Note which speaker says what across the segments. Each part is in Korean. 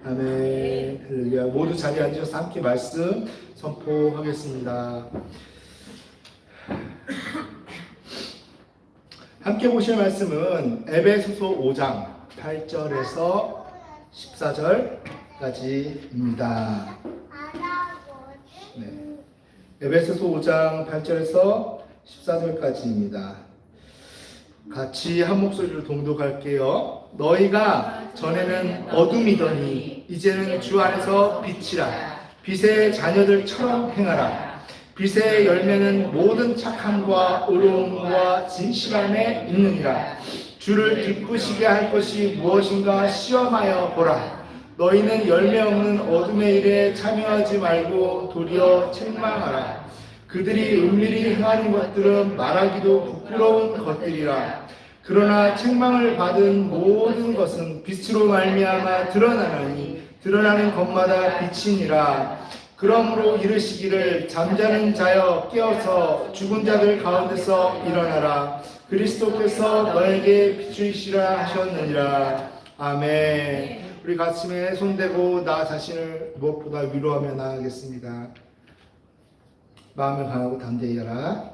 Speaker 1: 아멘. 할렐루야. 모두 자리에 앉아서 함께 말씀 선포하겠습니다. 함께 보실 말씀은 에베소서 5장 8절에서 14절까지입니다. 네. 에베소서 5장 8절에서 14절까지입니다. 같이 한 목소리로 동독할게요. 너희가 전에는 어둠이더니 이제는 주 안에서 빛이라. 빛의 자녀들처럼 행하라. 빛의 열매는 모든 착함과 의로움과 진실함에 있느니라. 주를 기쁘시게 할 것이 무엇인가 시험하여 보라. 너희는 열매 없는 어둠의 일에 참여하지 말고 도리어 책망하라. 그들이 은밀히 행하는 것들은 말하기도 부끄러운 것들이라. 그러나 책망을 받은 모든 것은 빛으로 말미암아 드러나나니 드러나는 것마다 빛이니라. 그러므로 이르시기를 잠자는 자여 깨어서 죽은 자들 가운데서 일어나라. 그리스도께서 너에게 비추시라 하셨느니라. 아멘. 우리 가슴에 손대고 나 자신을 무엇보다 위로하며 나아가겠습니다. 마음을 강하고 담대히 하라.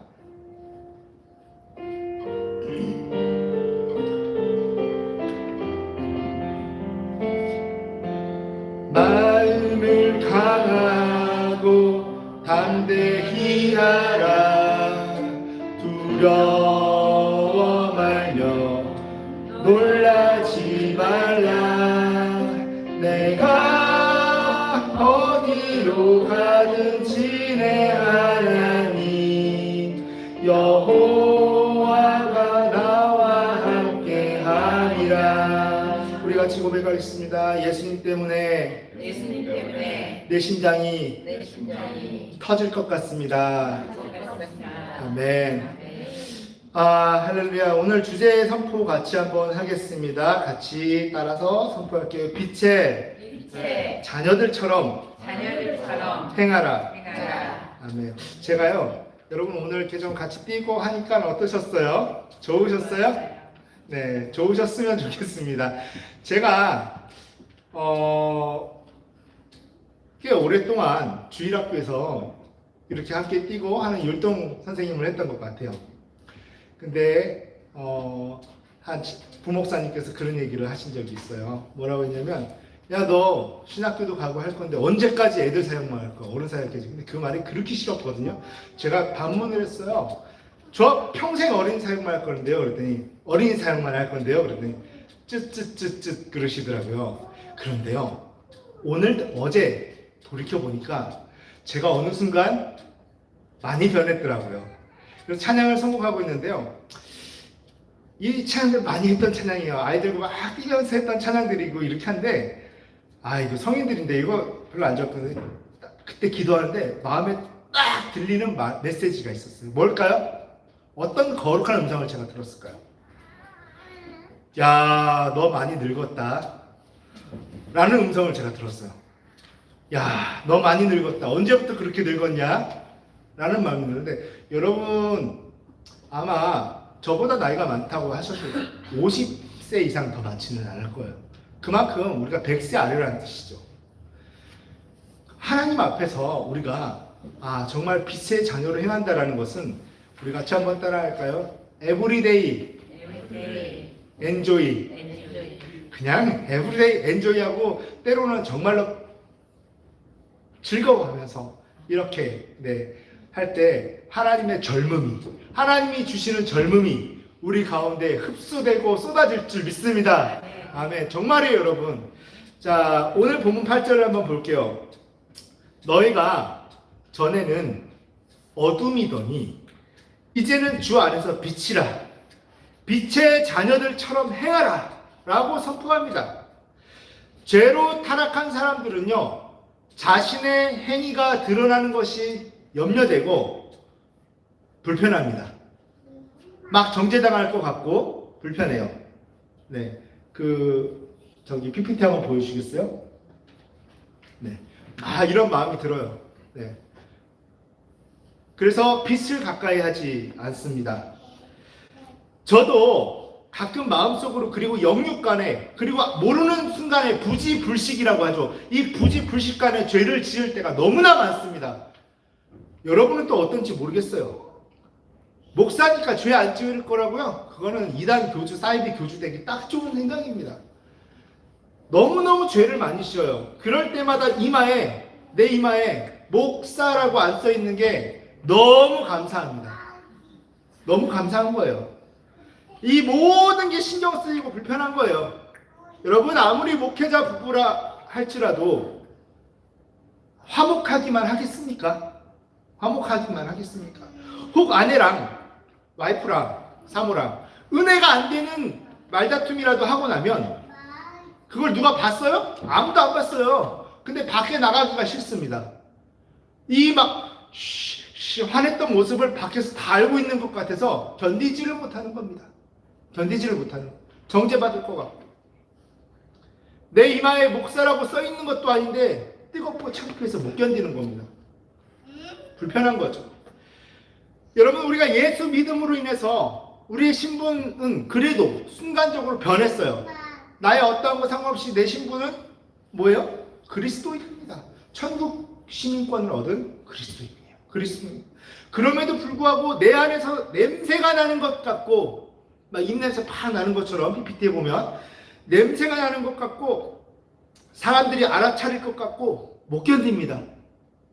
Speaker 1: 마음을 강하고 담대히 하라. 두려워 말며 놀라지 말라. 내가 어디로 가든지 내 하나님 여호와가 나와 함께 하리라. 우리 같이 고백하겠습니다. 예수님 때문에 내 심장이 터질 것 같습니다. 아멘. 할렐루야. 오늘 주제 선포 같이 한번 하겠습니다. 같이 따라서 선포할게요. 빛의 자녀들처럼 행하라. 아멘. 제가요, 여러분 오늘 이렇게 좀 같이 뛰고 하니까 어떠셨어요? 좋으셨어요? 네, 좋으셨으면 좋겠습니다. 제가 꽤 오랫동안 주일학교에서 이렇게 함께 뛰고 하는 율동 선생님을 했던 것 같아요. 근데 한 부목사님께서 그런 얘기를 하신 적이 있어요. 뭐라고 했냐면, 야, 너 신학교도 가고 할 건데 언제까지 애들 사역만 할 거야? 어른 사역해야지. 근데 그 말이 그렇게 싫었거든요. 제가 반문을 했어요. 저 평생 어린이 사역만 할 건데요. 그랬더니 어린이 사역만 할 건데요. 그랬더니 쯧쯧쯧쯧 그러시더라고요. 그런데요, 어제 돌이켜보니까 제가 어느 순간 많이 변했더라고요. 그래서 찬양을 선곡하고 있는데요, 이 찬양들 많이 했던 찬양이에요. 아이들과 막 뛰면서 했던 찬양들이고 이렇게 한데, 이거 성인들인데 이거 별로 안 좋았거든요. 그때 기도하는데 마음에 딱 들리는 메시지가 있었어요. 뭘까요? 어떤 거룩한 음성을 제가 들었을까요? 야, 너 많이 늙었다 라는 음성을 제가 들었어요. 야, 너 많이 늙었다. 언제부터 그렇게 늙었냐? 라는 마음이 드는데, 여러분 아마 저보다 나이가 많다고 하셔도 50세 이상 더 많지는 않을 거예요. 그만큼 우리가 100세 아래라는 뜻이죠. 하나님 앞에서 우리가 정말 빛의 자녀로 행한다라는 것은, 우리 같이 한번 따라할까요? Everyday enjoy. 그냥 everyday enjoy하고, 때로는 정말로 즐거워하면서 이렇게 할 때 하나님의 젊음이, 하나님이 주시는 젊음이 우리 가운데 흡수되고 쏟아질 줄 믿습니다. 아멘. 정말이에요, 여러분. 자, 오늘 본문 8절을 한번 볼게요. 너희가 전에는 어둠이더니 이제는 주 안에서 빛이라. 빛의 자녀들처럼 행하라 라고 선포합니다. 죄로 타락한 사람들은요, 자신의 행위가 드러나는 것이 염려되고 불편합니다. 막 정죄당할 것 같고 불편해요. 네, 저기 PPT 한번 보여주시겠어요? 네, 이런 마음이 들어요. 네, 그래서 빛을 가까이 하지 않습니다. 저도 가끔 마음속으로 그리고 영육간에 그리고 모르는 순간에 부지불식이라고 하죠. 이 부지불식간에 죄를 지을 때가 너무나 많습니다. 여러분은 또 어떤지 모르겠어요. 목사니까 죄 안 지을 거라고요? 그거는 이단 교주, 사이비 교주 되기 딱 좋은 생각입니다. 너무너무 죄를 많이 지어요. 그럴 때마다 내 이마에 목사라고 안 써 있는 게 너무 감사합니다. 너무 감사한 거예요. 이 모든 게 신경 쓰이고 불편한 거예요. 여러분, 아무리 목회자 부부라 할지라도 화목하기만 하겠습니까? 화목하기만 하겠습니까? 혹 아내랑 와이프랑 사모랑 은혜가 안 되는 말다툼이라도 하고 나면 그걸 누가 봤어요? 아무도 안 봤어요. 근데 밖에 나가기가 싫습니다. 이 막 화냈던 모습을 밖에서 다 알고 있는 것 같아서 견디지를 못하는 겁니다. 견디지를 못하는, 정죄받을 것 같고, 내 이마에 목사라고 써 있는 것도 아닌데 뜨겁고 창피해서 못 견디는 겁니다. 불편한 거죠. 여러분, 우리가 예수 믿음으로 인해서 우리의 신분은 그래도 순간적으로 변했어요. 나의 어떠한 것 상관없이 내 신분은 뭐예요? 그리스도인입니다. 천국 시민권을 얻은 그리스도인이에요. 그리스도인. 그럼에도 불구하고 내 안에서 냄새가 나는 것 같고, 막 입냄새 팍 나는 것처럼 PPT에 보면 냄새가 나는 것 같고 사람들이 알아차릴 것 같고 못 견딥니다.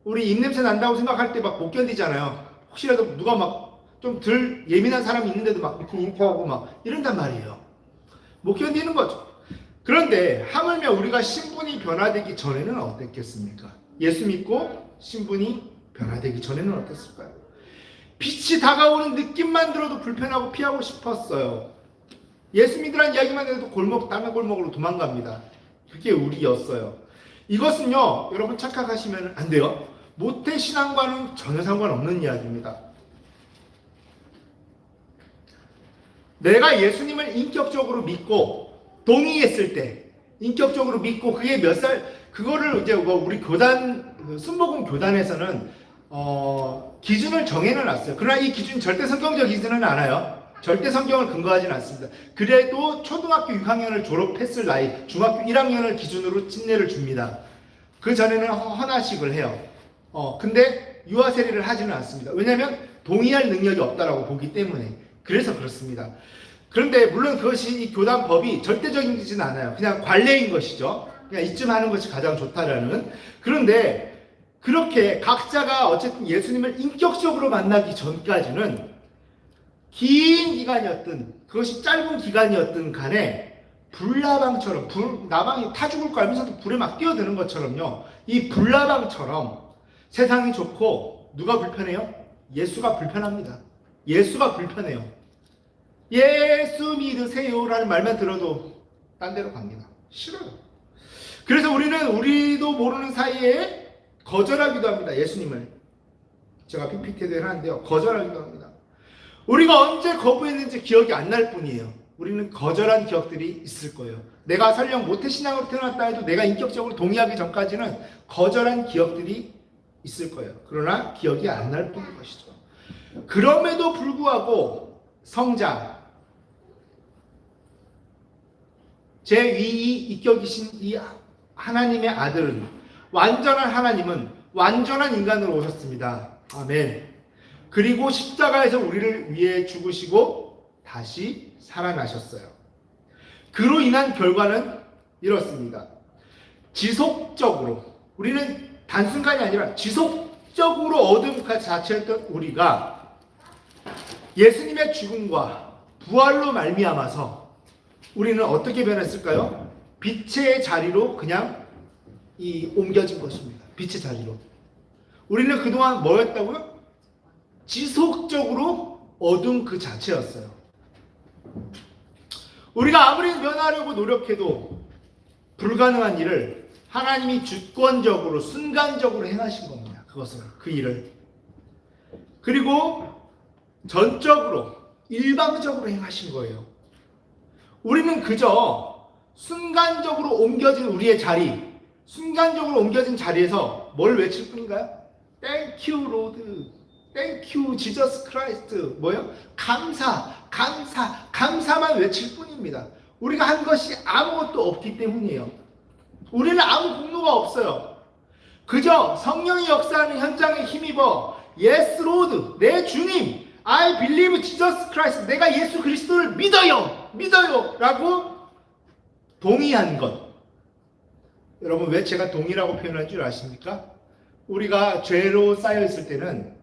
Speaker 1: 우리 입냄새 난다고 생각할 때 막 못 견디잖아요. 혹시라도 누가 막 좀 덜 예민한 사람이 있는데도 막 이렇게 인포하고 막 이런단 말이에요. 못 견디는 거죠. 그런데 하물며 우리가 신분이 변화되기 전에는 어땠겠습니까? 예수 믿고 신분이 변화되기 전에는 어땠을까요? 빛이 다가오는 느낌만 들어도 불편하고 피하고 싶었어요. 예수 믿으라는 이야기만 해도 땅의 골목으로 도망갑니다. 그게 우리였어요. 이것은요, 여러분 착각하시면 안 돼요. 모태신앙과는 전혀 상관없는 이야기입니다. 내가 예수님을 인격적으로 믿고 동의했을 때, 인격적으로 믿고 그게 몇 살, 그거를 이제 우리 교단, 순복음 교단에서는 기준을 정해는 놨어요. 그러나 이 기준이 절대 성경적이지는 않아요. 절대 성경을 근거하지는 않습니다. 그래도 초등학교 6학년을 졸업했을 나이, 중학교 1학년을 기준으로 찐례를 줍니다. 그 전에는 헌화식을 해요. 근데 유아세례를 하지는 않습니다. 왜냐하면 동의할 능력이 없다라고 보기 때문에. 그래서 그렇습니다. 그런데 물론 그것이 이 교단 법이 절대적이지는 않아요. 그냥 관례인 것이죠. 그냥 이쯤 하는 것이 가장 좋다라는. 그런데 그렇게 각자가 어쨌든 예수님을 인격적으로 만나기 전까지는 긴 기간이었든 그것이 짧은 기간이었든 간에 불나방처럼, 나방이 타 죽을 거 알면서도 불에 막 뛰어드는 것처럼요, 이 불나방처럼 세상이 좋고 누가 불편해요? 예수가 불편합니다. 예수가 불편해요. 예수 믿으세요 라는 말만 들어도 딴 데로 갑니다. 싫어요. 그래서 우리도 모르는 사이에 거절하기도 합니다. 예수님을. 제가 PPT에 하는데요, 거절하기도 합니다. 우리가 언제 거부했는지 기억이 안 날 뿐이에요. 우리는 거절한 기억들이 있을 거예요. 내가 설령 모태신앙으로 태어났다 해도 내가 인격적으로 동의하기 전까지는 거절한 기억들이 있을 거예요. 그러나 기억이 안 날 뿐인 것이죠. 그럼에도 불구하고 성자, 제2의 인격이신 이 하나님의 아들은, 완전한 하나님은 완전한 인간으로 오셨습니다. 아멘. 그리고 십자가에서 우리를 위해 죽으시고 다시 살아나셨어요. 그로 인한 결과는 이렇습니다. 지속적으로, 우리는 단순간이 아니라 지속적으로 얻은 그 자체였던 우리가 예수님의 죽음과 부활로 말미암아서 우리는 어떻게 변했을까요? 빛의 자리로 그냥 옮겨진 것입니다. 빛의 자리로. 우리는 그동안 뭐였다고요? 지속적으로 어둠 그 자체였어요. 우리가 아무리 변하려고 노력해도 불가능한 일을 하나님이 주권적으로, 순간적으로 행하신 겁니다. 그 일을. 그리고 전적으로, 일방적으로 행하신 거예요. 우리는 그저 순간적으로 옮겨진 우리의 자리, 순간적으로 옮겨진 자리에서 뭘 외칠 뿐인가요? Thank you, Lord. Thank you, Jesus Christ. 뭐요? 감사, 감사만 외칠 뿐입니다. 우리가 한 것이 아무것도 없기 때문이에요. 우리는 아무 공로가 없어요. 그저 성령이 역사하는 현장에 힘입어 Yes Lord, 내 주님, I believe Jesus Christ, 내가 예수 그리스도를 믿어요 라고 동의한 것. 여러분, 왜 제가 동의라고 표현한 줄 아십니까? 우리가 죄로 쌓여있을 때는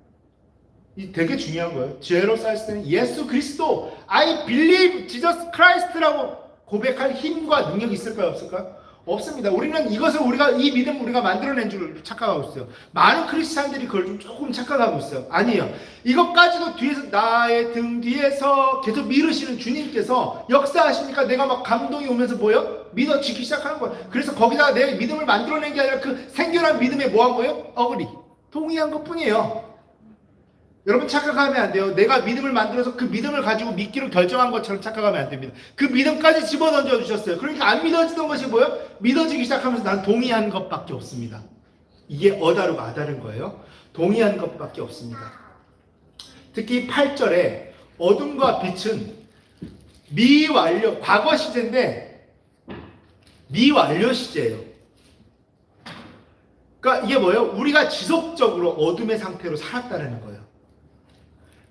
Speaker 1: 되게 중요한 거예요. 죄로 쌓였을 때는 예수 그리스도 I believe Jesus Christ라고 고백할 힘과 능력이 있을까요? 없을까요? 없습니다. 우리는 이것을 이 믿음을 우리가 만들어낸 줄 착각하고 있어요. 많은 크리스찬들이 그걸 좀 조금 착각하고 있어요. 아니에요. 이것까지도 뒤에서 나의 등 뒤에서 계속 미루시는 주님께서 역사하시니까 내가 막 감동이 오면서 뭐예요? 믿어지기 시작하는 거예요. 그래서 거기다가 내 믿음을 만들어낸 게 아니라 그 생겨난 믿음에 뭐한 거예요? 어그리. 동의한 것 뿐이에요. 여러분 착각하면 안 돼요. 내가 믿음을 만들어서 그 믿음을 가지고 믿기로 결정한 것처럼 착각하면 안 됩니다. 그 믿음까지 집어던져 주셨어요. 그러니까 안 믿어지던 것이 뭐예요? 믿어지기 시작하면서 난 동의한 것밖에 없습니다. 이게 어다르고 아다른 거예요. 동의한 것밖에 없습니다. 특히 8절에 어둠과 빛은 미완료, 과거 시제인데 미완료 시제예요. 그러니까 이게 뭐예요? 우리가 지속적으로 어둠의 상태로 살았다는 거예요.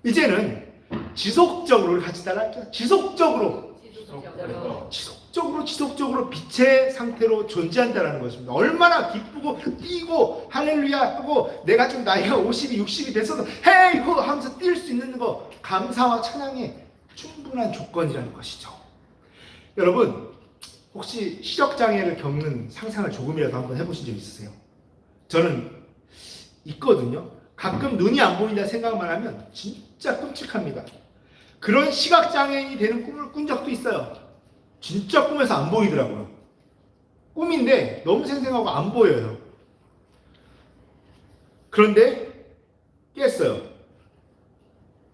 Speaker 1: 이제는 지속적으로 같이 따라할게요. 지속적으로 빛의 상태로 존재한다는 것입니다. 얼마나 기쁘고 뛰고 할렐루야 하고 내가 좀 나이가 50이 60이 됐어도 헤이 호 하면서 뛸 수 있는 거 감사와 찬양의 충분한 조건이라는 것이죠. 여러분 혹시 시력장애를 겪는 상상을 조금이라도 한번 해보신 적 있으세요? 저는 있거든요. 가끔 눈이 안 보인다 생각만 하면 진짜 끔찍합니다. 그런 시각장애인이 되는 꿈을 꾼 적도 있어요. 진짜 꿈에서 안 보이더라고요. 꿈인데 너무 생생하고 안 보여요. 그런데 깼어요.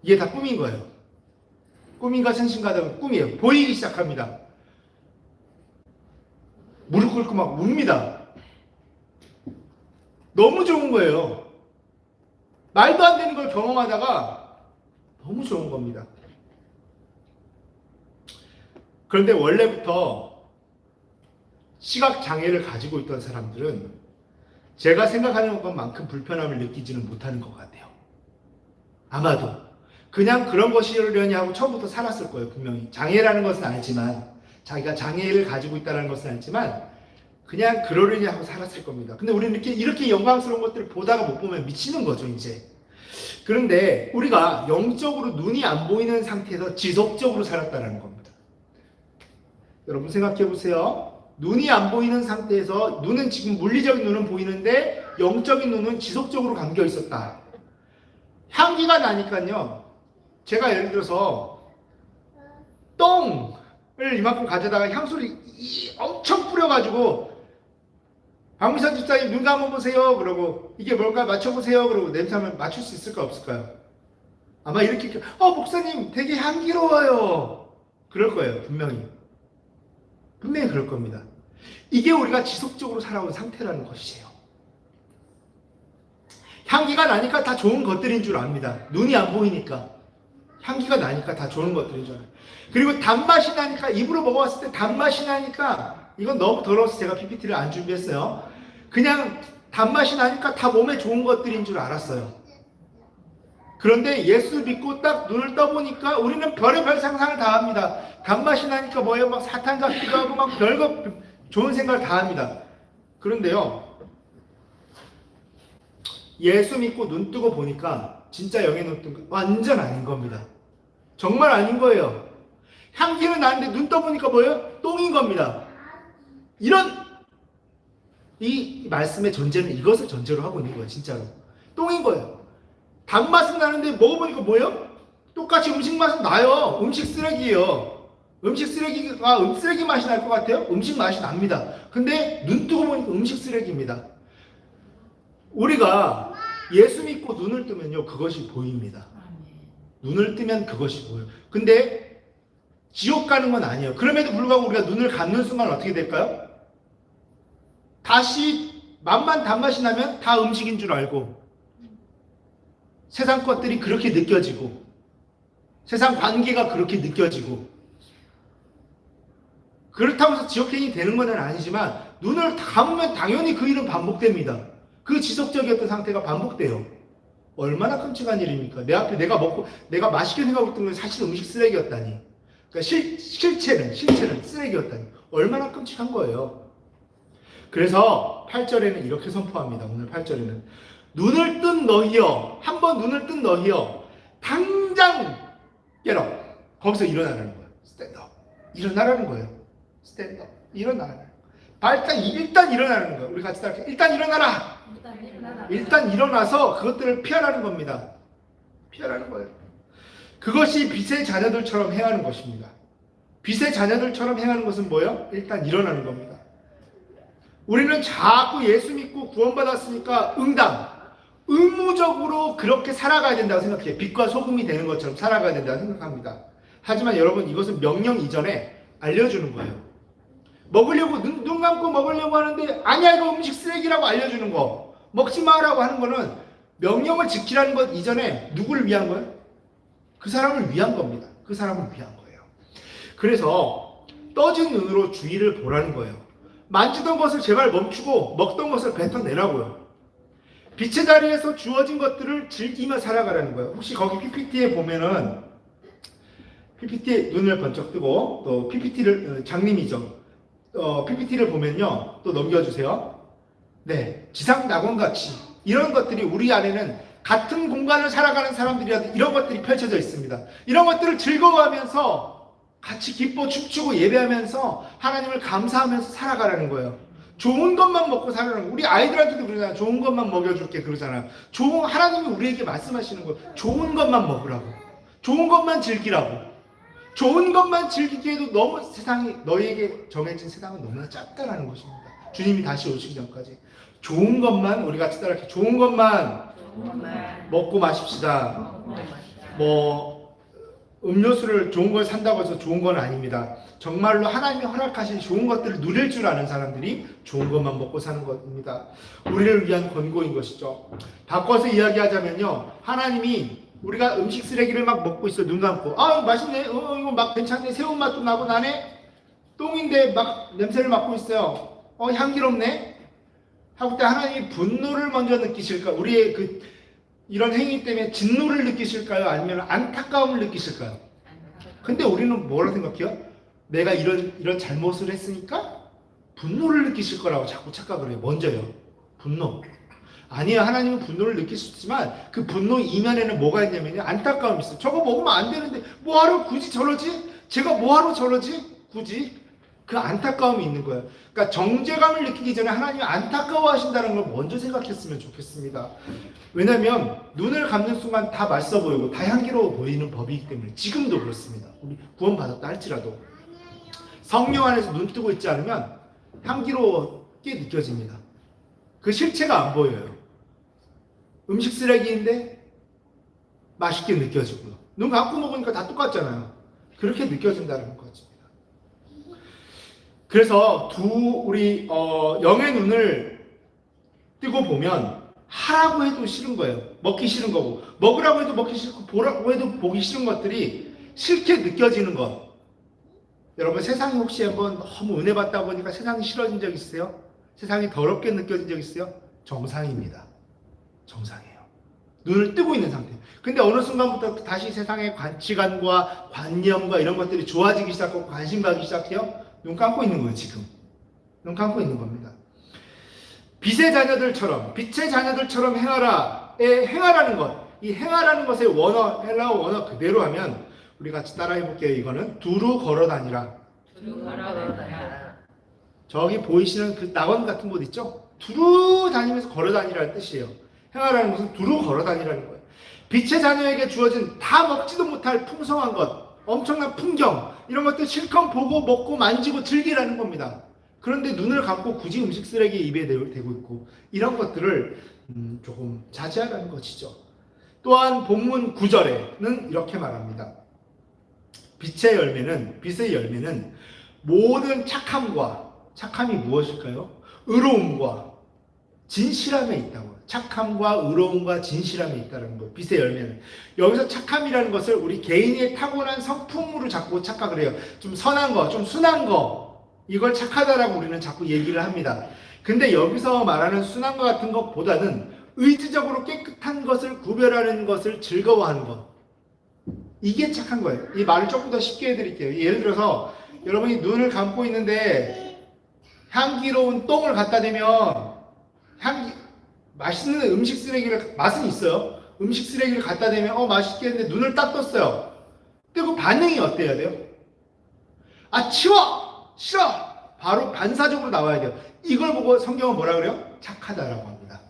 Speaker 1: 이게 다 꿈인 거예요. 꿈인가 생신가다 꿈이에요. 보이기 시작합니다. 무릎 꿇고 막 웁니다. 너무 좋은 거예요. 말도 안 되는 걸 경험하다가 너무 좋은 겁니다. 그런데 원래부터 시각장애를 가지고 있던 사람들은 제가 생각하는 것만큼 불편함을 느끼지는 못하는 것 같아요. 아마도 그냥 그런 것이려니 하고 처음부터 살았을 거예요. 분명히 장애라는 것은 알지만, 자기가 장애를 가지고 있다는 것은 알지만 그냥 그러려니 하고 살았을 겁니다. 근데 우리는 이렇게 영광스러운 것들을 보다가 못 보면 미치는 거죠, 이제. 그런데 우리가 영적으로 눈이 안 보이는 상태에서 지속적으로 살았다는 겁니다. 여러분 생각해 보세요. 눈이 안 보이는 상태에서 눈은 지금 물리적인 눈은 보이는데 영적인 눈은 지속적으로 감겨 있었다. 향기가 나니까요. 제가 예를 들어서 똥을 이만큼 가져다가 향수를 엄청 뿌려가지고 박미선 집사님 눈 감아보세요. 그러고 이게 뭘까 맞춰보세요. 그러고 냄새 한번 맞출 수 있을까 없을까요? 아마 이렇게 목사님 되게 향기로워요. 그럴 거예요. 분명히 그럴 겁니다. 이게 우리가 지속적으로 살아온 상태라는 것이에요. 향기가 나니까 다 좋은 것들인 줄 압니다. 눈이 안 보이니까 향기가 나니까 다 좋은 것들인 줄 알아요. 그리고 단맛이 나니까 입으로 먹어봤을 때 단맛이 나니까 이건 너무 더러워서 제가 PPT를 안 준비했어요. 그냥 단맛이 나니까 다 몸에 좋은 것들인 줄 알았어요. 그런데 예수 믿고 딱 눈을 떠보니까 우리는 별의별 상상을 다 합니다. 단맛이 나니까 뭐예요? 막 사탄 같기도 하고 막 별거 좋은 생각을 다 합니다. 그런데요, 예수 믿고 눈 뜨고 보니까 진짜 영의 눈 뜬 거 완전 아닌 겁니다. 정말 아닌 거예요. 향기는 나는데 눈 떠보니까 뭐예요? 똥인 겁니다. 이 말씀의 전제는 이것을 전제로 하고 있는 거예요. 진짜로 똥인 거예요. 단맛은 나는데 먹어보니까 뭐예요? 똑같이 음식 맛은 나요. 음식 쓰레기예요. 음식 쓰레기가 쓰레기 맛이 날 것 같아요? 음식 맛이 납니다. 근데 눈 뜨고 보니까 음식 쓰레기입니다. 우리가 예수 믿고 눈을 뜨면요, 그것이 보입니다. 눈을 뜨면 그것이 보여요. 근데 지옥 가는 건 아니에요. 그럼에도 불구하고 우리가 눈을 감는 순간 어떻게 될까요? 다시 맛만 단맛이 나면 다 음식인 줄 알고 세상 것들이 그렇게 느껴지고 세상 관계가 그렇게 느껴지고, 그렇다고 해서 지옥행이 되는 건 아니지만 눈을 감으면 당연히 그 일은 반복됩니다. 그 지속적이었던 상태가 반복돼요. 얼마나 끔찍한 일입니까? 내 앞에 내가 맛있게 생각하고 있던 건 사실 음식 쓰레기였다니. 그러니까 실체는 쓰레기였다니. 얼마나 끔찍한 거예요. 그래서 8절에는 이렇게 선포합니다. 오늘 8절에는 눈을 뜬 너희여, 한번 눈을 뜬 너희여, 당장 깨러. 거기서 일어나라는 거예요. 스탠드업. 일어나라는 거예요. 스탠드업. 일어나라는 거예요. 일단 일어나라는 거예요. 우리 같이 따라해. 일단 일어나라. 일단 일어나서 그것들을 피하라는 겁니다. 피하라는 거예요. 그것이 빛의 자녀들처럼 행하는 것입니다. 빛의 자녀들처럼 행하는 것은 뭐예요? 일단 일어나는 겁니다. 우리는 자꾸 예수 믿고 구원받았으니까 의무적으로 그렇게 살아가야 된다고 생각해요. 빛과 소금이 되는 것처럼 살아가야 된다고 생각합니다. 하지만 여러분, 이것은 명령 이전에 알려주는 거예요. 먹으려고 눈 감고 먹으려고 하는데 아니야, 이거 음식 쓰레기라고 알려주는 거, 먹지 마라고 하는 거는 명령을 지키라는 것 이전에 누구를 위한 거예요? 그 사람을 위한 겁니다. 그 사람을 위한 거예요. 그래서 떠진 눈으로 주위를 보라는 거예요. 만지던 것을 제발 멈추고 먹던 것을 뱉어내라고요. 빛의 자리에서 주어진 것들을 즐기며 살아가라는 거예요. 혹시 거기 PPT에 보면은, PPT에 눈을 번쩍 뜨고, 또 PPT를, 장님이죠. PPT를 보면요, 또 넘겨주세요. 네, 지상 낙원같이 이런 것들이 우리 안에는 같은 공간을 살아가는 사람들이라도 이런 것들이 펼쳐져 있습니다. 이런 것들을 즐거워하면서 같이 기뻐 춤추고 예배하면서 하나님을 감사하면서 살아가라는 거예요. 좋은 것만 먹고 살아라는 거예요. 우리 아이들한테도 그러잖아요. 좋은 것만 먹여줄게 그러잖아요. 하나님이 우리에게 말씀하시는 거예요. 좋은 것만 먹으라고. 좋은 것만 즐기라고. 좋은 것만 즐기기에도 너무 너희에게 정해진 세상은 너무나 작다라는 것입니다. 주님이 다시 오시기 전까지. 좋은 것만, 우리 같이 따라해. 좋은 것만 먹고 마십시다. 음료수를 좋은 걸 산다고 해서 좋은 건 아닙니다. 정말로 하나님이 허락하신 좋은 것들을 누릴 줄 아는 사람들이 좋은 것만 먹고 사는 겁니다. 우리를 위한 권고인 것이죠. 바꿔서 이야기하자면요, 하나님이 우리가 음식 쓰레기를 막 먹고 있어. 눈 감고, 맛있네, 이거 막 괜찮네, 새우맛도 나고 나네, 똥인데 막 냄새를 맡고 있어요. 향기롭네 하고 때 하나님이 분노를 먼저 느끼실까? 우리의 이런 행위 때문에 진노를 느끼실까요? 아니면 안타까움을 느끼실까요? 근데 우리는 뭐라고 생각해요? 내가 이런 잘못을 했으니까 분노를 느끼실 거라고 자꾸 착각을 해요. 먼저요. 분노. 아니에요. 하나님은 분노를 느낄 수 있지만 그 분노 이면에는 뭐가 있냐면요, 안타까움이 있어요. 저거 먹으면 안 되는데 뭐하러 굳이 저러지? 제가 뭐하러 저러지? 굳이? 그 안타까움이 있는 거예요. 그러니까 정죄감을 느끼기 전에 하나님이 안타까워하신다는 걸 먼저 생각했으면 좋겠습니다. 왜냐하면 눈을 감는 순간 다 맛있어 보이고 다 향기로워 보이는 법이기 때문에. 지금도 그렇습니다. 우리 구원받았다 할지라도 성령 안에서 눈 뜨고 있지 않으면 향기롭게 느껴집니다. 그 실체가 안 보여요. 음식 쓰레기인데 맛있게 느껴지고요. 눈 감고 먹으니까 다 똑같잖아요. 그렇게 느껴진다는 거죠. 그래서 우리 영의 눈을 뜨고 보면 하라고 해도 싫은 거예요. 먹기 싫은 거고, 먹으라고 해도 먹기 싫고, 보라고 해도 보기 싫은 것들이 싫게 느껴지는 것. 여러분, 세상이 혹시 한번 너무 은혜 받다 보니까 세상이 싫어진 적 있어요? 세상이 더럽게 느껴진 적 있어요? 정상입니다. 정상이에요. 눈을 뜨고 있는 상태. 근데 어느 순간부터 다시 세상의 가치관과 관념과 이런 것들이 좋아지기 시작하고 관심 가기 시작해요. 눈 감고 있는 거예요, 지금. 눈 감고 있는 겁니다. 빛의 자녀들처럼 행하라는 것. 이 행하라는 것의 헬라어 원어 그대로 하면, 우리 같이 따라해 볼게요. 이거는 두루 걸어 다니라. 저기 보이시는 그 낙원 같은 곳 있죠? 두루 다니면서 걸어 다니라는 뜻이에요. 행하라는 것은 두루 걸어 다니라는 거예요. 빛의 자녀에게 주어진 다 먹지도 못할 풍성한 것, 엄청난 풍경, 이런 것들 실컷 보고 먹고 만지고 즐기라는 겁니다. 그런데 눈을 감고 굳이 음식 쓰레기 입에 대고 있고, 이런 것들을 조금 자제하라는 것이죠. 또한 본문 9절에는 이렇게 말합니다. 빛의 열매는 모든 착함이 무엇일까요? 의로움과 진실함에 있다고. 착함과 의로움과 진실함에 있다는 거. 빛의 열매는. 여기서 착함이라는 것을 우리 개인의 타고난 성품으로 자꾸 착각을 해요. 좀 선한 거, 좀 순한 거. 이걸 착하다라고 우리는 자꾸 얘기를 합니다. 근데 여기서 말하는 순한 것 같은 것보다는 의지적으로 깨끗한 것을 구별하는 것을 즐거워하는 것. 이게 착한 거예요. 이 말을 조금 더 쉽게 해드릴게요. 예를 들어서 여러분이 눈을 감고 있는데 향기로운 똥을 갖다 대면 맛있는 음식 쓰레기를, 맛은 있어요. 음식 쓰레기를 갖다 대면 맛있겠는데 눈을 딱 떴어요. 그리고 반응이 어때야 돼요? 아, 치워! 싫어! 바로 반사적으로 나와야 돼요. 이걸 보고 성경은 뭐라 그래요? 착하다라고 합니다.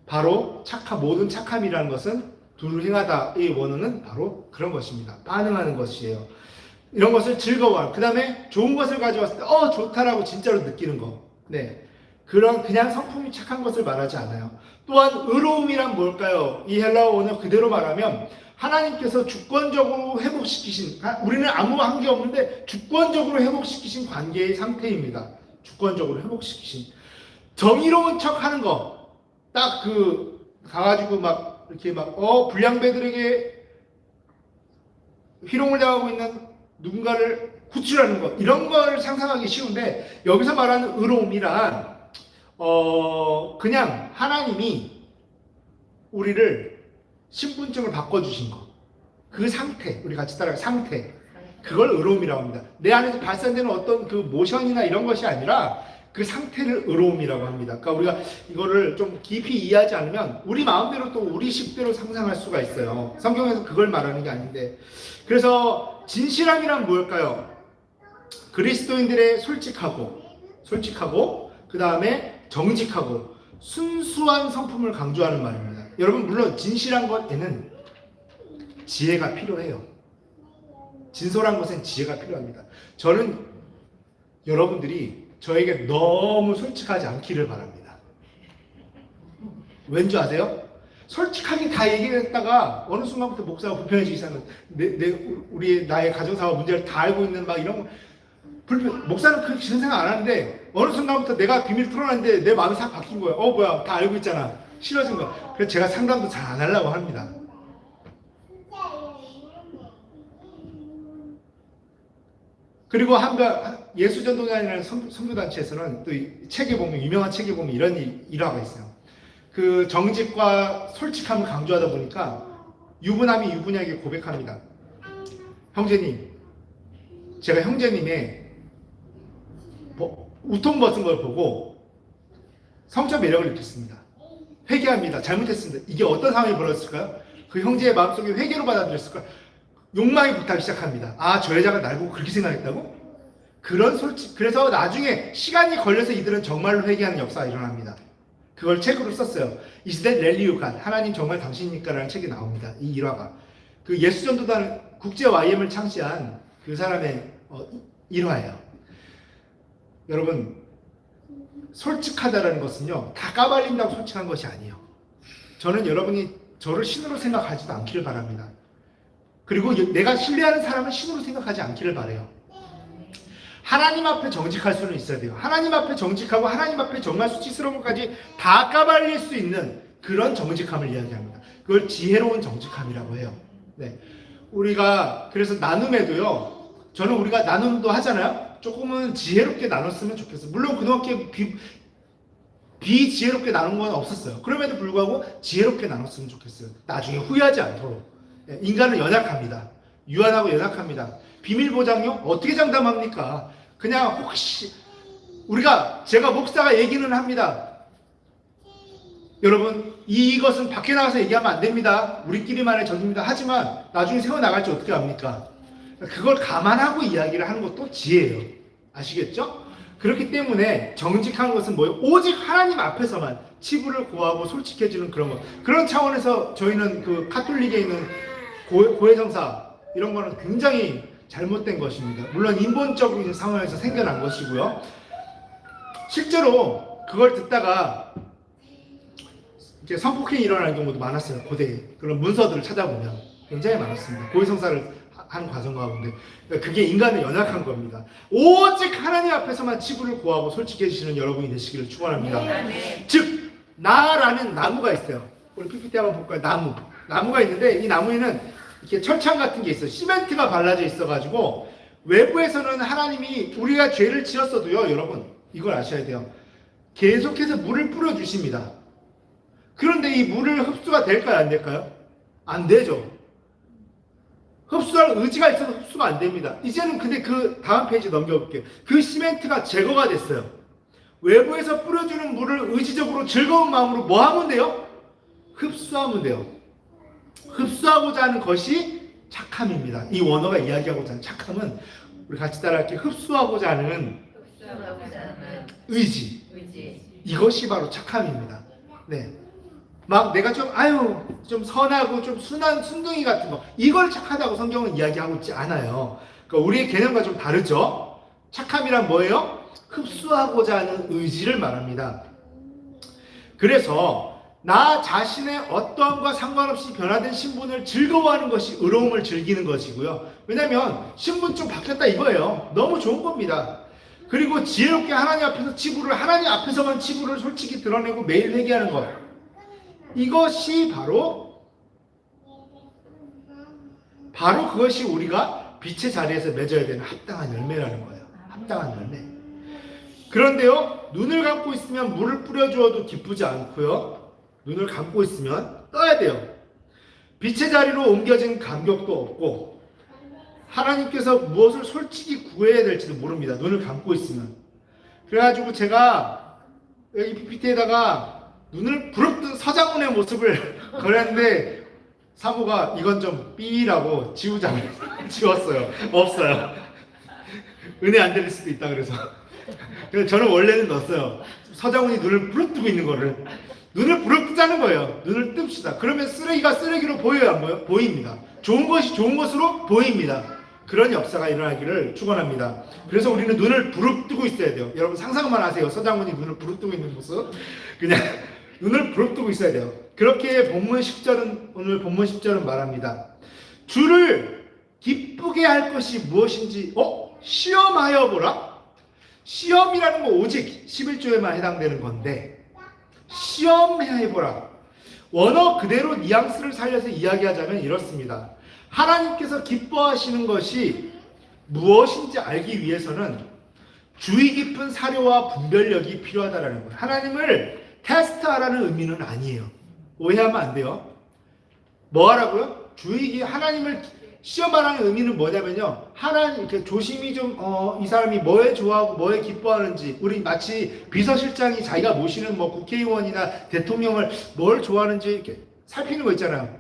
Speaker 1: 바로 모든 착함이라는 것은 둘을 행하다의 원어는 바로 그런 것입니다. 반응하는 것이에요. 이런 것을 즐거워하는. 그 다음에 좋은 것을 가져왔을 때 좋다라고 진짜로 느끼는 거. 네, 그냥 성품이 착한 것을 말하지 않아요. 또한 의로움이란 뭘까요? 이 헬라어 원어 그대로 말하면 하나님께서 주권적으로 회복시키신, 우리는 아무 한 게 없는데 주권적으로 회복시키신 관계의 상태입니다. 주권적으로 회복시키신. 정의로운 척 하는 거. 딱 가가지고 이렇게 불량배들에게 희롱을 당하고 있는 누군가를 구출하는 것. 이런 걸 상상하기 쉬운데, 여기서 말하는 의로움이란, 그냥 하나님이 우리를 신분증을 바꿔주신 것. 그 상태, 우리 같이 따라가 상태. 그걸 의로움이라고 합니다. 내 안에서 발산되는 어떤 그 모션이나 이런 것이 아니라 그 상태를 의로움이라고 합니다. 그러니까 우리가 이거를 좀 깊이 이해하지 않으면 우리 마음대로 또 우리 식대로 상상할 수가 있어요. 성경에서 그걸 말하는 게 아닌데. 그래서 진실함이란 뭘까요? 그리스도인들의 솔직하고 그 다음에 정직하고 순수한 성품을 강조하는 말입니다. 여러분, 물론 진실한 것에는 지혜가 필요해요. 진솔한 것엔 지혜가 필요합니다. 저는 여러분들이 저에게 너무 솔직하지 않기를 바랍니다. 왠지 아세요? 솔직하게 다 얘기했다가 어느 순간부터 목사가 불편해지기 시작하는, 나의 가정사와 문제를 다 알고 있는 이런 거, 목사는 그렇게 생각 안 하는데 어느 순간부터 내가 비밀 털어놨는데 내 마음이 싹 바뀐 거예요. 뭐야, 다 알고 있잖아. 싫어진 거야. 그래서 제가 상담도 잘 안 하려고 합니다. 그리고 예수전도단이라는 선교단체에서는 또 책에 보면, 유명한 책에 보면 이런 일화가 있어요. 그 정직과 솔직함을 강조하다 보니까 유부남이 유부녀에게 고백합니다. 형제님, 제가 형제님의 우통 벗은 걸 보고 성적 매력을 느꼈습니다. 회개합니다. 잘못했습니다. 이게 어떤 상황이 벌어졌을까요? 그 형제의 마음속에 회개로 받아들였을까요? 욕망이 불타기 시작합니다. 저 여자가 날 보고 그렇게 생각했다고? 그래서 나중에 시간이 걸려서 이들은 정말로 회개하는 역사가 일어납니다. 그걸 책으로 썼어요. Is that really you God? 하나님 정말 당신입니까? 라는 책이 나옵니다. 이 일화가. 그 예수전도단 국제 YM을 창시한 그 사람의 일화예요. 여러분, 솔직하다라는 것은요, 다 까발린다고 솔직한 것이 아니에요. 저는 여러분이 저를 신으로 생각하지도 않기를 바랍니다. 그리고 내가 신뢰하는 사람은 신으로 생각하지 않기를 바라요. 하나님 앞에 정직할 수는 있어야 돼요. 하나님 앞에 정직하고 하나님 앞에 정말 수치스러운 것까지 다 까발릴 수 있는 그런 정직함을 이야기합니다. 그걸 지혜로운 정직함이라고 해요. 네. 우리가 그래서 나눔에도요, 저는 우리가 나눔도 하잖아요. 조금은 지혜롭게 나눴으면 좋겠어요. 물론 그동안 비지혜롭게 나눈 건 없었어요. 그럼에도 불구하고 지혜롭게 나눴으면 좋겠어요. 나중에 후회하지 않도록. 인간은 연약합니다. 유한하고 연약합니다. 비밀 보장요? 어떻게 장담합니까? 그냥 혹시 제가 목사가 얘기는 합니다. 여러분, 이것은 밖에 나가서 얘기하면 안 됩니다. 우리끼리만의 전입니다. 하지만 나중에 세워나갈지 어떻게 합니까? 그걸 감안하고 이야기를 하는 것도 지혜예요. 아시겠죠? 그렇기 때문에 정직한 것은 뭐예요? 오직 하나님 앞에서만 치부를 고하고 솔직해지는 그런 것. 그런 차원에서 저희는 그 카톨릭에 있는 고해성사 이런 거는 굉장히 잘못된 것입니다. 물론 인본적인 상황에서 생겨난 것이고요. 실제로 그걸 듣다가 이제 성폭행이 일어나는 경우도 많았어요. 고대에. 그런 문서들을 찾아보면 굉장히 많았습니다. 고해성사를 하는 과정 가운데. 그게 인간의 연약한 겁니다. 오직 하나님 앞에서만 치부를 고하고 솔직해지시는 여러분이 되시기를 축원합니다. 즉 나라는 나무가 있어요. 우리 PPT 한번 볼까요? 나무가 있는데 이 나무에는 이렇게 철창 같은 게 있어요. 시멘트가 발라져 있어가지고 외부에서는 하나님이 우리가 죄를 지었어도요, 여러분 이걸 아셔야 돼요. 계속해서 물을 뿌려 주십니다. 그런데 이 물을 흡수가 될까요, 안 될까요? 안 되죠. 흡수할 의지가 있어도 흡수가 안 됩니다. 이제는 근데 그 다음 페이지 넘겨볼게요. 그 시멘트가 제거가 됐어요. 외부에서 뿌려주는 물을 의지적으로 즐거운 마음으로 뭐 하면 돼요? 흡수하면 돼요. 흡수하고자 하는 것이 착함입니다. 이 원어가 이야기하고자 하는 착함은 우리 같이 따라할게요. 흡수하고자 하는 의지. 이것이 바로 착함입니다. 네. 막 내가 좀 선하고 좀 순한 순둥이 같은 거, 이걸 착하다고 성경은 이야기하고 있지 않아요. 그러니까 우리의 개념과 좀 다르죠. 착함이란 뭐예요? 흡수하고자 하는 의지를 말합니다. 그래서 나 자신의 어떠함과 상관없이 변화된 신분을 즐거워하는 것이 의로움을 즐기는 것이고요. 왜냐하면 신분 좀 바뀌었다 이거예요. 너무 좋은 겁니다. 그리고 지혜롭게 하나님 앞에서 하나님 앞에서만 치부를 솔직히 드러내고 매일 회개하는 것, 이것이 바로 그것이 우리가 빛의 자리에서 맺어야 되는 합당한 열매라는 거예요. 합당한 열매. 그런데요, 눈을 감고 있으면 물을 뿌려주어도 기쁘지 않고요, 눈을 감고 있으면 떠야 돼요. 빛의 자리로 옮겨진 감격도 없고 하나님께서 무엇을 솔직히 구해야 될지도 모릅니다. 눈을 감고 있으면. 그래가지고 제가 여기 PPT에다가 눈을 부릅뜬 서장훈의 모습을 그랬는데 사모가 이건 좀 삐라고 지우자고 지웠어요. 없어요. 은혜 안 들릴 수도 있다 그래서. 그래서 저는 원래는 넣었어요. 서장훈이 눈을 부릅뜨고 있는 거를. 눈을 부릅뜨자는 거예요. 눈을 뜹시다. 그러면 쓰레기가 쓰레기로 보여요, 안 보여요? 보입니다. 좋은 것이 좋은 것으로 보입니다. 그런 역사가 일어나기를 축원합니다. 그래서 우리는 눈을 부릅뜨고 있어야 돼요. 여러분 상상만 하세요. 서장훈이 눈을 부릅뜨고 있는 모습. 그냥 눈을 부릅뜨고 있어야 돼요. 그렇게 오늘 본문 10절은 말합니다. 주를 기쁘게 할 것이 무엇인지 시험하여 보라. 시험이라는 거 오직 11조에만 해당되는 건데 시험해 보라. 원어 그대로 뉘앙스를 살려서 이야기하자면 이렇습니다. 하나님께서 기뻐하시는 것이 무엇인지 알기 위해서는 주의 깊은 사료와 분별력이 필요하다라는 거예요. 하나님을 테스트하라는 의미는 아니에요. 오해하면 안 돼요. 뭐 하라고요? 하나님을 시험하라는 의미는 뭐냐면요, 하나님 조심히 좀 이 사람이 뭐에 좋아하고 뭐에 기뻐하는지, 우리 마치 비서실장이 자기가 모시는 국회의원이나 대통령을 뭘 좋아하는지 이렇게 살피는 거 있잖아요.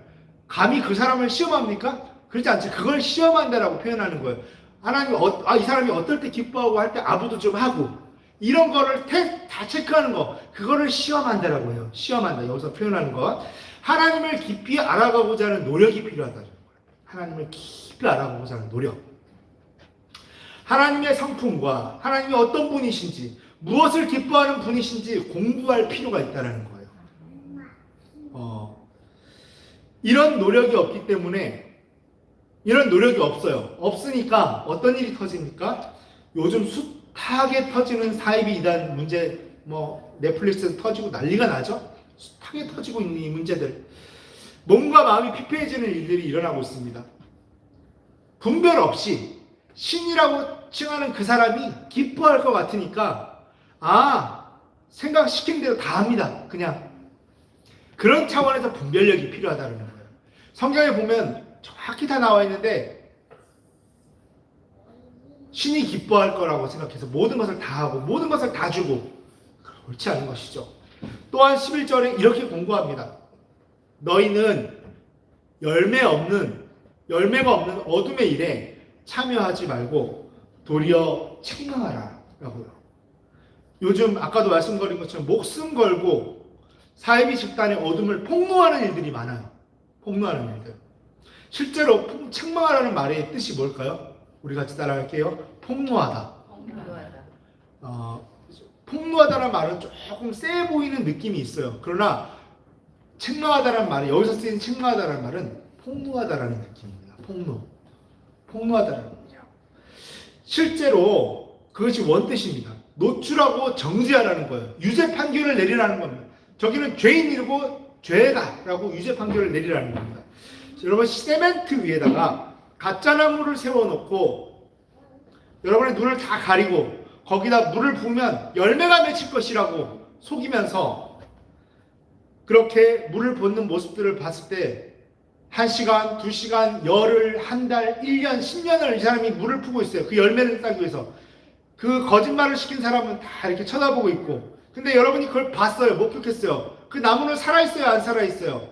Speaker 1: 감히 그 사람을 시험합니까? 그렇지 않지. 그걸 시험한다라고 표현하는 거예요. 하나님이 이 사람이 어떨 때 기뻐하고 할 때 아부도 좀 하고, 이런 거를 다 체크하는 거, 그거를 시험한다라고 해요. 시험한다. 여기서 표현하는 거. 하나님을 깊이 알아가고자 하는 노력이 필요하다는 거예요. 하나님을 깊이 알아가고자 하는 노력. 하나님의 성품과 하나님이 어떤 분이신지, 무엇을 기뻐하는 분이신지 공부할 필요가 있다는 거예요. 이런 노력이 없기 때문에, 이런 노력이 없어요. 없으니까 어떤 일이 터집니까? 요즘 숱하게 터지는 사이비 이단 문제, 넷플릭스에서 터지고 난리가 나죠? 숱하게 터지고 있는 이 문제들. 몸과 마음이 피폐해지는 일들이 일어나고 있습니다. 분별 없이 신이라고 칭하는 그 사람이 기뻐할 것 같으니까 생각시킨 대로 다 합니다. 그냥 그런 차원에서 분별력이 필요하다는 거예요. 성경에 보면 정확히 다 나와 있는데 신이 기뻐할 거라고 생각해서 모든 것을 다 하고 모든 것을 다 주고, 그렇지 않은 것이죠. 또한 11절에 이렇게 공고합니다. 너희는 열매가 없는 어둠의 일에 참여하지 말고 도리어 책망하라 라고요. 요즘 아까도 말씀드린 것처럼 목숨 걸고 사이비 집단의 어둠을 폭로하는 일들이 많아요. 폭로하는 일들. 실제로 책망하라는 말의 뜻이 뭘까요? 우리 같이 따라할게요. 폭로하다. 폭로하다라는 말은 조금 세 보이는 느낌이 있어요. 그러나 책망하다라는 말이, 여기서 쓰인 책망하다라는 말은 폭로하다라는 느낌입니다. 폭로하다라는 거죠. 실제로 그것이 원뜻입니다. 노출하고 정지하라는 거예요. 유죄 판결을 내리라는 겁니다. 저기는 죄인이고 죄다라고 유죄 판결을 내리라는 겁니다. 여러분, 세멘트 위에다가 가짜나무를 세워놓고 여러분의 눈을 다 가리고 거기다 물을 부으면 열매가 맺힐 것이라고 속이면서 그렇게 물을 붓는 모습들을 봤을 때 1시간, 2시간, 열흘, 한 달, 1년, 10년을 이 사람이 물을 푸고 있어요. 그 열매를 따기 위해서. 그 거짓말을 시킨 사람은 다 이렇게 쳐다보고 있고, 근데 여러분이 그걸 봤어요. 목격했어요. 그 나무는 살아있어요? 안 살아있어요?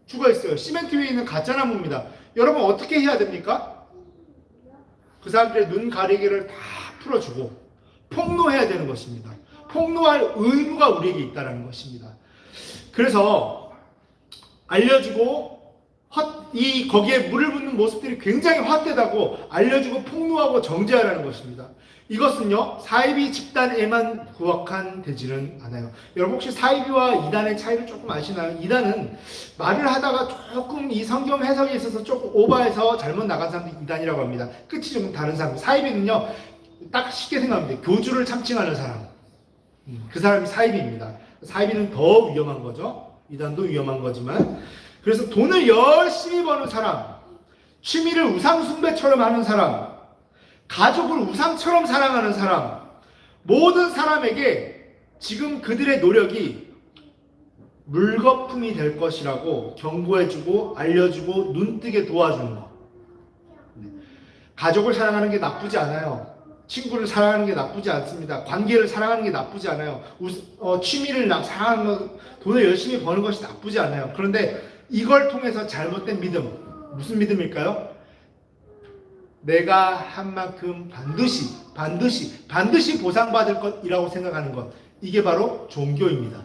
Speaker 1: 죽어있어요. 시멘트 위에 있는 가짜나무입니다. 여러분 어떻게 해야 됩니까? 그 사람들의 눈 가리개를 다 풀어주고 폭로해야 되는 것입니다. 폭로할 의무가 우리에게 있다는 것입니다. 그래서 알려주고 거기에 물을 붓는 모습들이 굉장히 헛되다고 알려주고 폭로하고 정죄하라는 것입니다. 이것은요, 사이비 집단에만 부합한 되지는 않아요. 여러분 혹시 사이비와 이단의 차이를 조금 아시나요? 이단은 말을 하다가 조금 이 성경 해석에 있어서 조금 오버해서 잘못 나간 사람들이 이단이라고 합니다. 끝이 좀 다른 사람. 사이비는요, 딱 쉽게 생각하면 돼요. 교주를 참칭하는 사람. 그 사람이 사이비입니다. 사이비는 더 위험한 거죠. 이단도 위험한 거지만. 그래서 돈을 열심히 버는 사람, 취미를 우상숭배처럼 하는 사람, 가족을 우상처럼 사랑하는 사람, 모든 사람에게 지금 그들의 노력이 물거품이 될 것이라고 경고해주고 알려주고 눈뜨게 도와주는 것. 가족을 사랑하는 게 나쁘지 않아요. 친구를 사랑하는 게 나쁘지 않습니다. 관계를 사랑하는 게 나쁘지 않아요. 취미를 사랑하는 것, 돈을 열심히 버는 것이 나쁘지 않아요. 그런데 이걸 통해서 잘못된 믿음, 무슨 믿음일까요? 내가 한 만큼 반드시 보상받을 것이라고 생각하는 것. 이게 바로 종교입니다.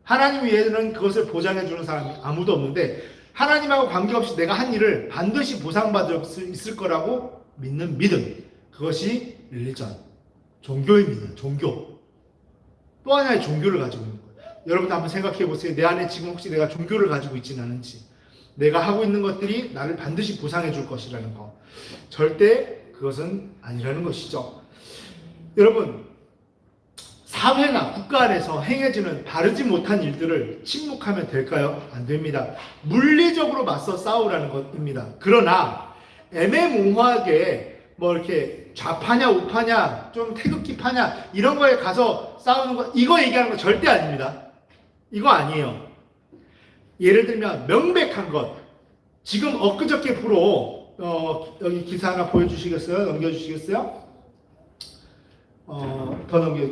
Speaker 1: 하나님 외에는 그것을 보장해주는 사람이 아무도 없는데 하나님하고 관계없이 내가 한 일을 반드시 보상받을 수 있을 거라고 믿는 믿음. 그것이 릴리전, 종교입니다. 종교. 또 하나의 종교를 가지고 있는 거예요. 여러분도 한번 생각해 보세요. 내 안에 지금 혹시 내가 종교를 가지고 있지는 않은지, 내가 하고 있는 것들이 나를 반드시 보상해 줄 것이라는 거. 절대 그것은 아니라는 것이죠. 여러분, 사회나 국가 안에서 행해지는 바르지 못한 일들을 침묵하면 될까요? 안 됩니다. 물리적으로 맞서 싸우라는 것입니다. 그러나 애매모호하게 이렇게 좌파냐 우파냐 좀 태극기 파냐 이런 거에 가서 싸우는 거, 이거 얘기하는 거 절대 아닙니다. 이거 아니에요. 예를 들면 명백한 것, 지금 엊그저께 여기 기사 하나 보여주시겠어요? 넘겨주시겠어요?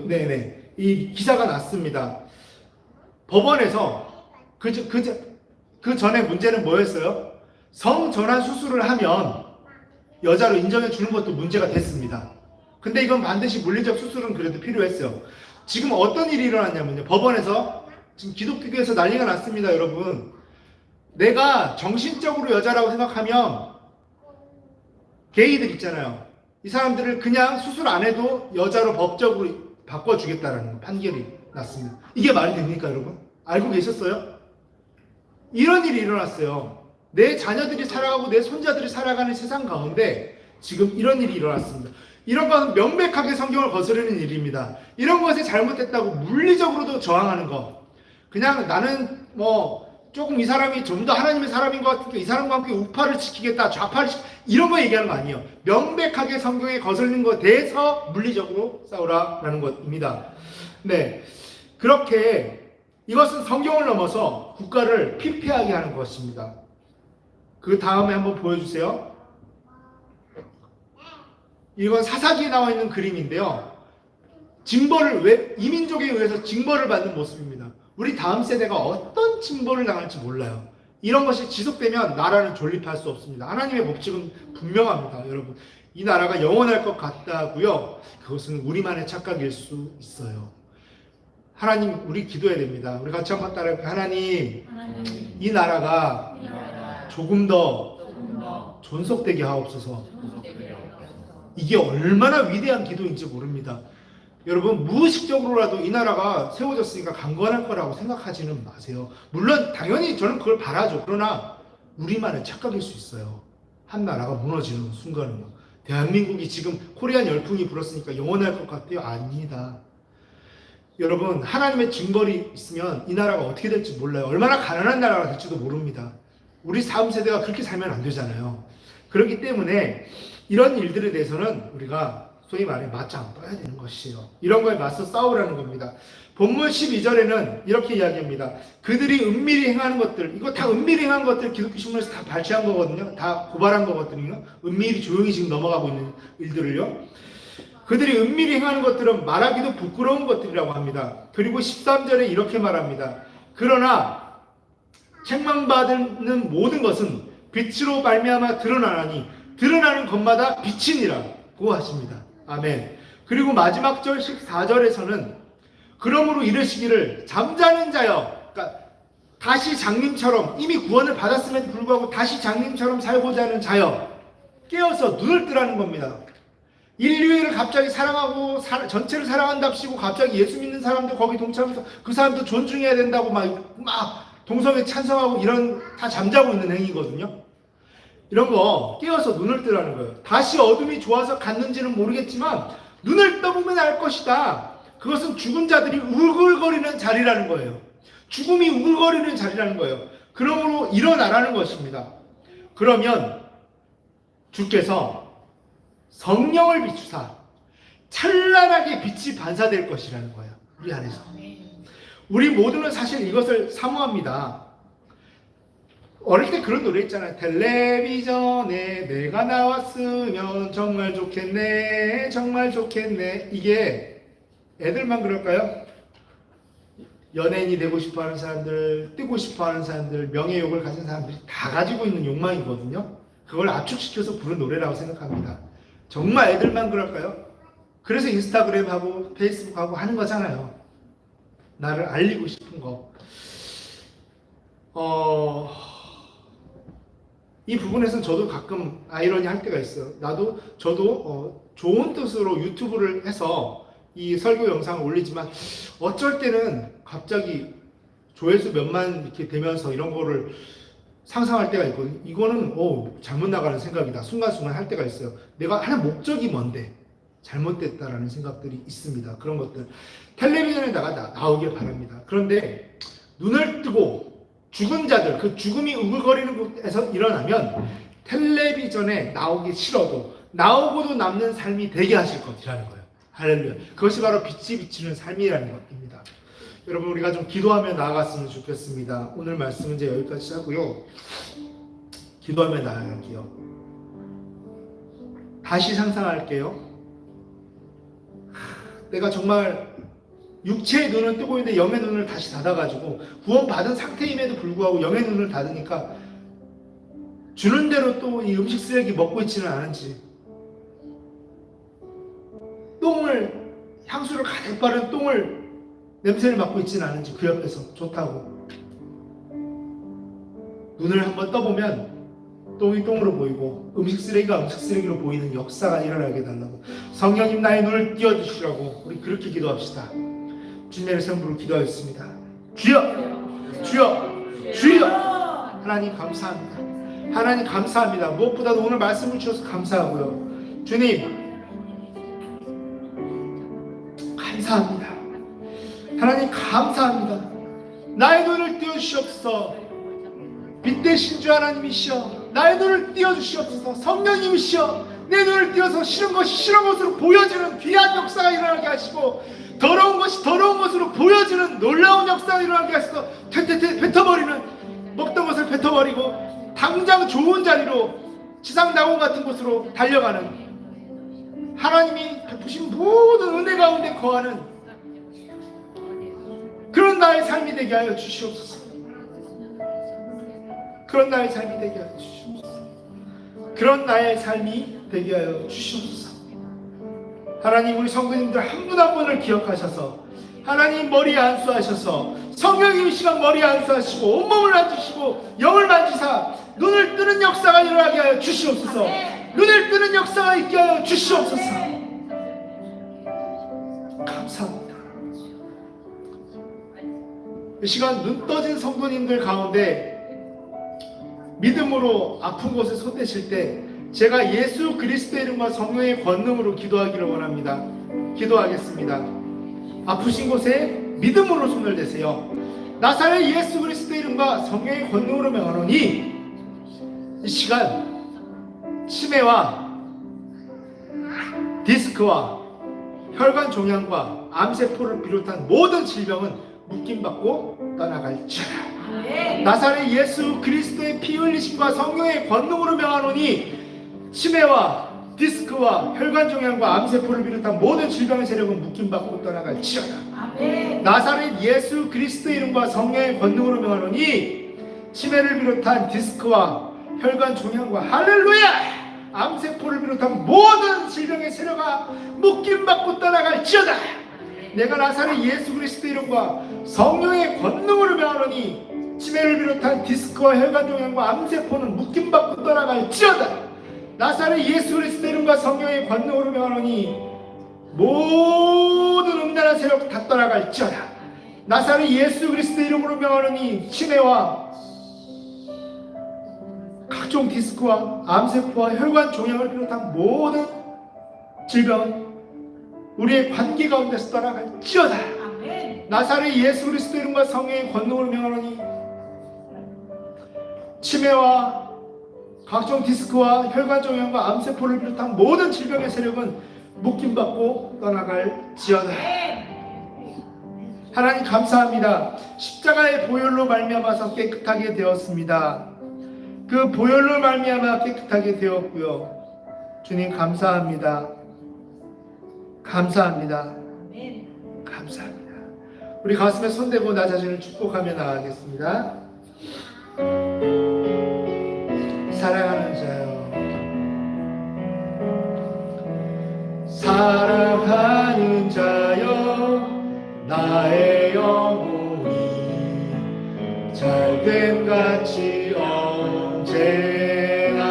Speaker 1: 네네. 이 기사가 났습니다. 법원에서 그 전에 문제는 뭐였어요? 성전환 수술을 하면 여자로 인정해 주는 것도 문제가 됐습니다. 근데 이건 반드시 물리적 수술은 그래도 필요했어요. 지금 어떤 일이 일어났냐면요. 법원에서 지금 기독교계에서 난리가 났습니다, 여러분. 내가 정신적으로 여자라고 생각하면 게이들 있잖아요. 이 사람들을 그냥 수술 안 해도 여자로 법적으로 바꿔주겠다라는 판결이 났습니다. 이게 말이 됩니까, 여러분? 알고 계셨어요? 이런 일이 일어났어요. 내 자녀들이 살아가고 내 손자들이 살아가는 세상 가운데 지금 이런 일이 일어났습니다. 이런 것은 명백하게 성경을 거스르는 일입니다. 이런 것에 잘못됐다고 물리적으로도 저항하는 것. 그냥 나는 조금 이 사람이 좀 더 하나님의 사람인 것 같으니까 이 사람과 함께 우파를 지키겠다, 좌파를 이런 거 얘기하는 거 아니에요. 명백하게 성경에 거슬리는 것에 대해서 물리적으로 싸우라라는 것입니다. 네, 그렇게 이것은 성경을 넘어서 국가를 피폐하게 하는 것입니다. 그 다음에 한번 보여주세요. 이건 사사기에 나와 있는 그림인데요. 이민족에 의해서 징벌을 받는 모습입니다. 우리 다음 세대가 어떤 징벌을 당할지 몰라요. 이런 것이 지속되면 나라는 존립할 수 없습니다. 하나님의 법칙은 분명합니다. 여러분, 이 나라가 영원할 것 같다고요? 그것은 우리만의 착각일 수 있어요. 하나님, 우리 기도해야 됩니다. 우리 같이 한번 따라해볼까요? 하나님, 이 나라가 조금 더 존속되게 하옵소서. 이게 얼마나 위대한 기도인지 모릅니다. 여러분, 무의식적으로라도 이 나라가 세워졌으니까 강건할 거라고 생각하지는 마세요. 물론 당연히 저는 그걸 바라죠. 그러나 우리만의 착각일 수 있어요. 한 나라가 무너지는 순간은. 대한민국이 지금 코리안 열풍이 불었으니까 영원할 것 같아요? 아닙니다. 여러분, 하나님의 징벌이 있으면 이 나라가 어떻게 될지 몰라요. 얼마나 가난한 나라가 될지도 모릅니다. 우리 다음 세대가 그렇게 살면 안 되잖아요. 그렇기 때문에 이런 일들에 대해서는 우리가 소위 말해 맞짱 떠야 되는 것이에요. 이런 거에 맞서 싸우라는 겁니다. 본문 12절에는 이렇게 이야기합니다. 그들이 은밀히 행하는 것들, 이거 다 은밀히 행한 것들 기독교 신문에서 다 발췌한 거거든요. 다 고발한 거거든요. 은밀히 조용히 지금 넘어가고 있는 일들을요. 그들이 은밀히 행하는 것들은 말하기도 부끄러운 것들이라고 합니다. 그리고 13절에 이렇게 말합니다. 그러나 책망받는 모든 것은 빛으로 말미암아 드러나나니 드러나는 것마다 빛이니라고 하십니다. 아멘. 그리고 마지막 절 14절에서는 그러므로 이르시기를 잠자는 자여, 그러니까 다시 장님처럼 이미 구원을 받았음에도 불구하고 다시 장님처럼 살고자 하는 자여, 깨어서 눈을 뜨라는 겁니다. 인류를 갑자기 사랑하고 전체를 사랑한답시고 갑자기 예수 믿는 사람들 거기 동참해서 그 사람도 존중해야 된다고 막 동성애 찬성하고 이런 다 잠자고 있는 행위거든요. 이런 거 깨어서 눈을 뜨라는 거예요. 다시 어둠이 좋아서 갔는지는 모르겠지만 눈을 떠보면 알 것이다. 그것은 죽은 자들이 우글거리는 자리라는 거예요. 죽음이 우글거리는 자리라는 거예요. 그러므로 일어나라는 것입니다. 그러면 주께서 성령을 비추사 찬란하게 빛이 반사될 것이라는 거예요. 우리 안에서. 우리 모두는 사실 이것을 사모합니다. 어릴 때 그런 노래 있잖아요. 텔레비전에 내가 나왔으면 정말 좋겠네, 정말 좋겠네. 이게 애들만 그럴까요? 연예인이 되고 싶어하는 사람들, 뜨고 싶어하는 사람들, 명예욕을 가진 사람들이 다 가지고 있는 욕망이거든요. 그걸 압축시켜서 부른 노래라고 생각합니다. 정말 애들만 그럴까요? 그래서 인스타그램하고 페이스북하고 하는 거잖아요. 나를 알리고 싶은 거. 이 부분에서는 저도 가끔 아이러니 할 때가 있어요. 저도 좋은 뜻으로 유튜브를 해서 이 설교 영상을 올리지만 어쩔 때는 갑자기 조회수 몇만 이렇게 되면서 이런 거를 상상할 때가 있거든요. 이거는 잘못 나가는 생각이다. 순간순간 할 때가 있어요. 내가 하는 목적이 뭔데 잘못됐다라는 생각들이 있습니다. 그런 것들 텔레비전에다가 나오길 바랍니다. 그런데 눈을 뜨고 죽은 자들, 그 죽음이 우글거리는 곳에서 일어나면 텔레비전에 나오기 싫어도 나오고도 남는 삶이 되게 하실 것이라는 거예요. 할렐루야. 그것이 바로 빛이 비치는 삶이라는 것입니다. 여러분, 우리가 좀 기도하며 나아갔으면 좋겠습니다. 오늘 말씀은 이제 여기까지 하고요. 기도하며 나아갈게요. 다시 상상할게요. 내가 정말 육체의 눈을 뜨고 있는데 영의 눈을 다시 닫아가지고 구원받은 상태임에도 불구하고 영의 눈을 닫으니까 주는 대로 또 이 음식 쓰레기 먹고 있지는 않은지, 향수를 가득 바른 똥을 냄새를 맡고 있지는 않은지, 그 옆에서 좋다고 눈을 한번 떠보면 똥이 똥으로 보이고 음식 쓰레기가 음식 쓰레기로 보이는 역사가 일어나게 달라고, 성령님 나의 눈을 띄워주시라고 우리 그렇게 기도합시다. 주님의 성부로 기도하겠습니다. 주여, 주여, 주여. 하나님 감사합니다. 하나님 감사합니다. 무엇보다도 오늘 말씀을 주셔서 감사하고요. 주님 감사합니다. 하나님 감사합니다. 나의 눈을 띄워주시옵소서. 빛 대신 주 하나님이시여, 나의 눈을 띄워주시옵소서. 성령님이시여, 내 눈을 띄워서 싫은 것이 싫은 것으로 보여지는 귀한 역사가 일어나게 하시고, 더러운 것이 더러운 것으로 보여지는 놀라운 역사가 일어나게 하셔서 뱉어버리는, 먹던 것을 뱉어버리고 당장 좋은 자리로 지상낙원 같은 곳으로 달려가는, 하나님이 베푸신 모든 은혜 가운데 거하는 그런 나의 삶이 되게 하여 주시옵소서. 그런 나의 삶이 되게 하여 주시옵소서. 그런 나의 삶이 되게 하여 주시옵소서. 하나님, 우리 성도님들 한 분 한 분을 기억하셔서 하나님 머리에 안수하셔서 성령님 이 시간 머리에 안수하시고 온몸을 만지시고 영을 만지사 눈을 뜨는 역사가 일어나게 하여 주시옵소서. 눈을 뜨는 역사가 있게 하여 주시옵소서. 감사합니다. 이 시간 눈 떠진 성도님들 가운데 믿음으로 아픈 곳에 손대실 때 제가 예수 그리스도의 이름과 성령의 권능으로 기도하기를 원합니다. 기도하겠습니다. 아프신 곳에 믿음으로 손을 대세요. 나사렛 예수 그리스도의 이름과 성령의 권능으로 명하노니 이 시간 치매와 디스크와 혈관 종양과 암세포를 비롯한 모든 질병은 묶임받고 떠나갈지어다. 나사렛 예수 그리스도의 피 흘리심과 성령의 권능으로 명하노니 치매와 디스크와 혈관 종양과 암세포를 비롯한 모든 질병의 세력은 묶임받고 떠나갈지어다. 나사렛 예수 그리스도의 이름과 성령의 권능으로 명하노니 치매를 비롯한 디스크와 혈관 종양과 할렐루야 암세포를 비롯한 모든 질병의 세력아 묶임받고 떠나갈지어다. 내가 나사렛 예수 그리스도의 이름과 성령의 권능으로 명하노니 치매를 비롯한 디스크와 혈관 종양과 암세포는 묶임받고 떠나갈지어다. 나사렛 예수 그리스도의 이름과 성령의 권능으로 명하노니 모든 음란한 세력 다 떠나갈지어다. 나사렛 예수 그리스도의 이름으로 명하노니 치매와 각종 디스크와 암세포와 혈관 종양을 비롯한 모든 질병은 우리의 관계 가운데서 떠나갈지어다. 나사렛 예수 그리스도의 이름과 성령의 권능으로 명하노니 치매와 각종 디스크와 혈관 종양과 암세포를 비롯한 모든 질병의 세력은 묶임받고 떠나갈지어다. 하나님 감사합니다. 십자가의 보혈로 말미암아서 깨끗하게 되었습니다. 그 보혈로 말미암아 깨끗하게 되었고요. 주님 감사합니다. 감사합니다. 감사합니다. 우리 가슴에 손대고 나 자신을 축복하며 나아가겠습니다. 사랑하는 자여, 사랑하는 자여, 나의 영혼이 잘됨같이 언제나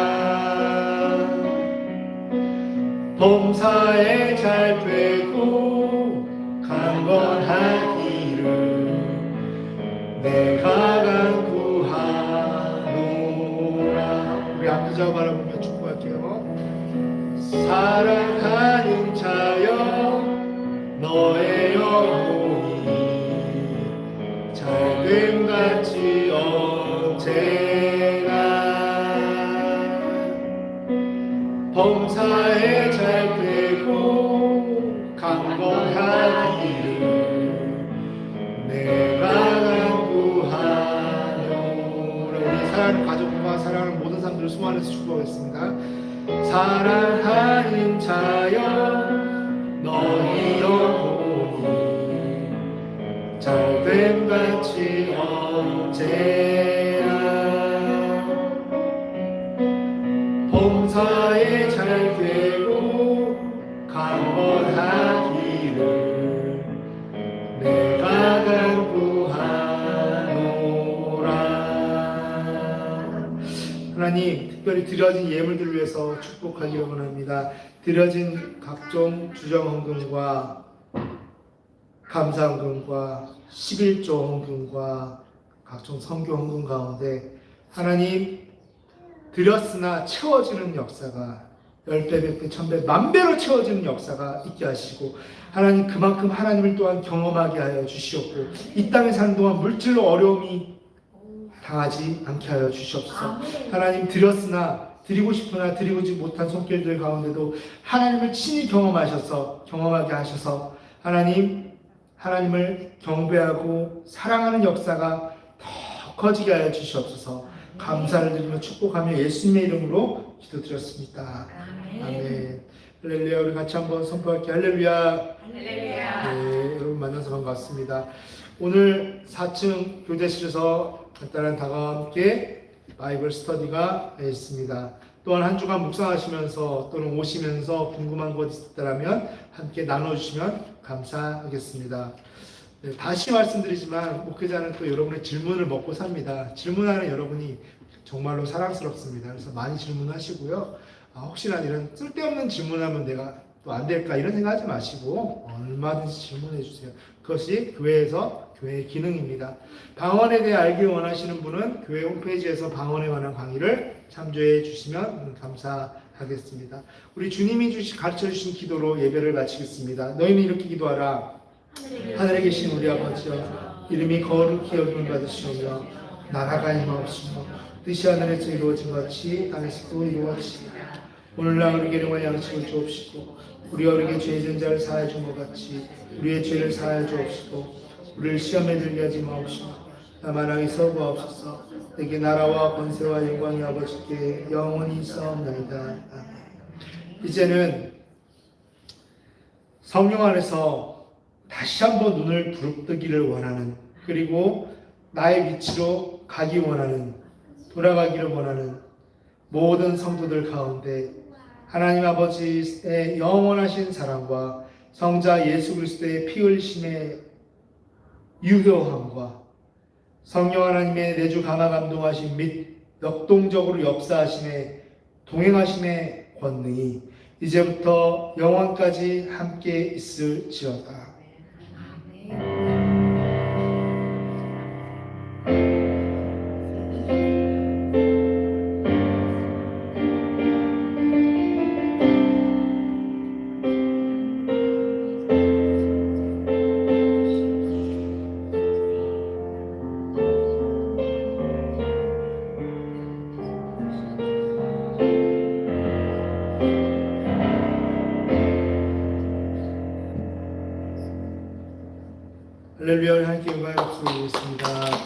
Speaker 1: 범사에 잘 되고 강건하기를 내가 간구하노라. 우리 앞뒤자 바라보며 축복할게요. 사랑하는 자여, 너의 영혼이 잘됨같이 언제나 범사에 잘 되고 강건하기를 내가 간구하노라. 우리 사랑하는 가족과 사랑하는 모든 사람들을 소환해서 축복하겠습니다. 사랑하는 자여, 너희 영혼이 잘됨같이 언제나 범사에 잘 되고 강건하기를 내가 간구하노라. 하나님, 특별히 드려진 예물들을 위해서 축복하기를 원합니다. 드려진 각종 주정헌금과 감사헌금과 11조 헌금과 각종 선교 헌금 가운데 하나님, 드렸으나 채워지는 역사가 10배, 100배, 1000배, 만배로 채워지는 역사가 있게 하시고, 하나님 그만큼 하나님을 또한 경험하게 하여 주시옵고, 이 땅에 사는 동안 물질로 어려움이 당하지 않게 하여 주시옵소서. 하나님, 드렸으나 드리고 싶으나 드리지 못한 손길들 가운데도 하나님을 친히 경험하게 하셔서 하나님을 경배하고 사랑하는 역사가 더 커지게 하여 주시옵소서. 감사를 드리며 축복하며 예수님의 이름으로 기도드렸습니다. 아멘. 할렐루야. 우리 같이 한번 선포할게요. 할렐루야. 네, 여러분 만나서 반갑습니다. 오늘 4층 교대실에서 간단한 다가와 함께 바이블 스터디가 있습니다. 또한 한 주간 묵상하시면서 또는 오시면서 궁금한 것 있다면 함께 나눠주시면 감사하겠습니다. 네, 다시 말씀드리지만 목회자는 또 여러분의 질문을 먹고 삽니다. 질문하는 여러분이 정말로 사랑스럽습니다. 그래서 많이 질문하시고요. 혹시나 이런 쓸데없는 질문하면 내가 또 안 될까 이런 생각하지 마시고 얼마든지 질문해 주세요. 그것이 교회의 기능입니다. 방언에 대해 알기 원하시는 분은 교회 홈페이지에서 방언에 관한 강의를 참조해 주시면 감사하겠습니다. 우리 주님이 가르쳐 주신 기도로 예배를 마치겠습니다. 너희는 이렇게 기도하라. 하늘에 계신 우리 아버지여, 이름이 거룩히 여김을 받으시오며 나라가 임하옵시며 뜻이 하늘에서 이루어진 것 같이 땅에서도 이루어지리라. 오늘날 우리에게 일용할 양식을 주옵시고 우리가 우리에게 죄 지은 자를 사하여 준 것 같이 우리의 죄를 사하여 주옵시고 우리를 시험에 들게 하지 마옵시며 다만 악에서 구하옵소서. 내게 나라와 권세와 영광이 아버지께 영원히 있사옵나이다. 아멘. 이제는 성령 안에서 다시 한번 눈을 부릅뜨기를 원하는, 그리고 나의 위치로 가기 원하는, 돌아가기를 원하는 모든 성도들 가운데 하나님 아버지의 영원하신 사랑과 성자 예수 그리스도의 피 흘리심의 유효함과 성령 하나님의 내주 감화 감동하심 및 역동적으로 역사하심의 동행하심의 권능이 이제부터 영원까지 함께 있을지어다. 할렐루야. 하나님께 영광을 드리겠습니다.